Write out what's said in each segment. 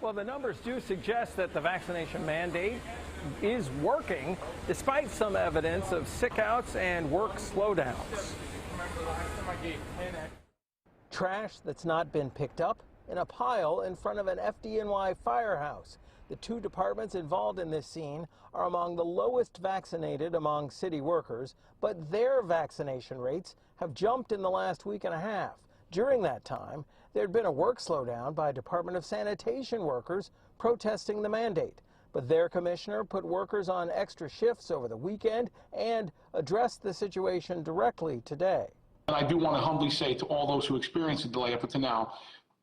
Well, the numbers do suggest that the vaccination mandate is working, despite some evidence of sick-outs and work slowdowns. Trash that's not been picked up in a pile in front of an FDNY firehouse. The two departments involved in this scene are among the lowest vaccinated among city workers, but their vaccination rates have jumped in the last week and a half. During that time, there had been a work slowdown by Department of Sanitation workers protesting the mandate. But their commissioner put workers on extra shifts over the weekend and addressed the situation directly today. And I do want to humbly say to all those who experienced a delay up until now,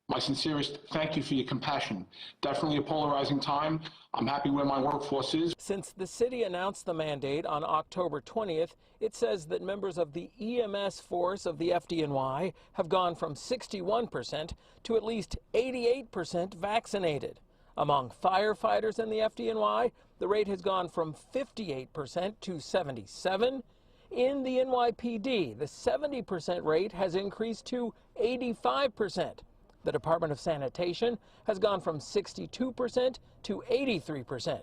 my sincerest thank you for your compassion. Definitely a polarizing time. I'm happy where my workforce is. Since the city announced the mandate on October 20th, it says that members of the EMS force of the FDNY have gone from 61% to at least 88% vaccinated. Among firefighters in the FDNY, the rate has gone from 58% to 77%. In the NYPD, the 70% rate has increased to 85%. The Department of Sanitation has gone from 62% to 83%.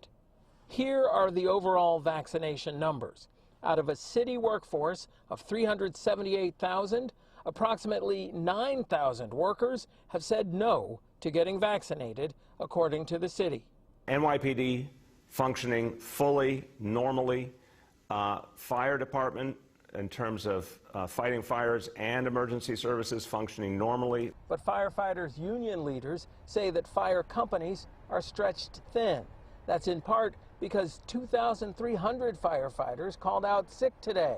Here are the overall vaccination numbers. Out of a city workforce of 378,000, approximately 9,000 workers have said no to getting vaccinated, according to the city. NYPD functioning fully, normally. Fire department, in terms of fighting fires and emergency services, functioning normally. But firefighters' union leaders say that fire companies are stretched thin. That's in part because 2,300 firefighters called out sick today.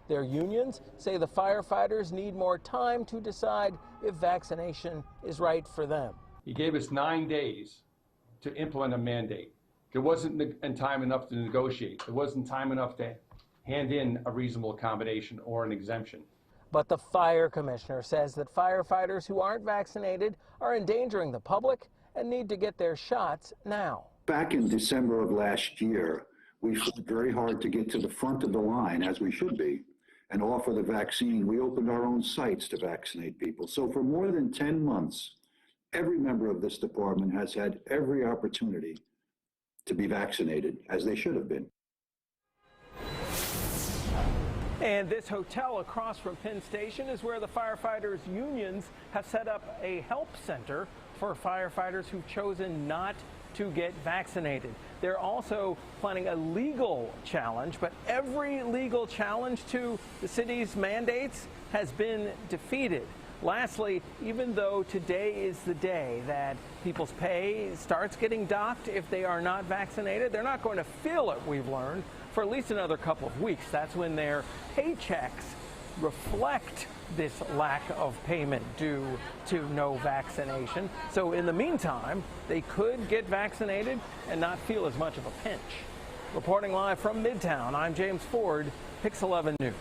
Their unions say the firefighters need more time to decide if vaccination is right for them. He gave us 9 days to implement a mandate. There wasn't in time enough to negotiate. There wasn't time enough to hand in a reasonable accommodation or an exemption. But the fire commissioner says that firefighters who aren't vaccinated are endangering the public and need to get their shots now. Back in December of last year, we fought very hard to get to the front of the line, as we should be, and offer the vaccine. We opened our own sites to vaccinate people. So for more than 10 months, every member of this department has had every opportunity to be vaccinated, as they should have been. And this hotel across from Penn Station is where the firefighters' unions have set up a help center for firefighters who've chosen not to get vaccinated. They're also planning a legal challenge, but every legal challenge to the city's mandates has been defeated. Lastly, even though today is the day that people's pay starts getting docked if they are not vaccinated, they're not going to feel it, we've learned, for at least another couple of weeks. That's when their paychecks reflect this lack of payment due to no vaccination. So in the meantime, they could get vaccinated and not feel as much of a pinch. Reporting live from Midtown, I'm James Ford, Pix 11 News.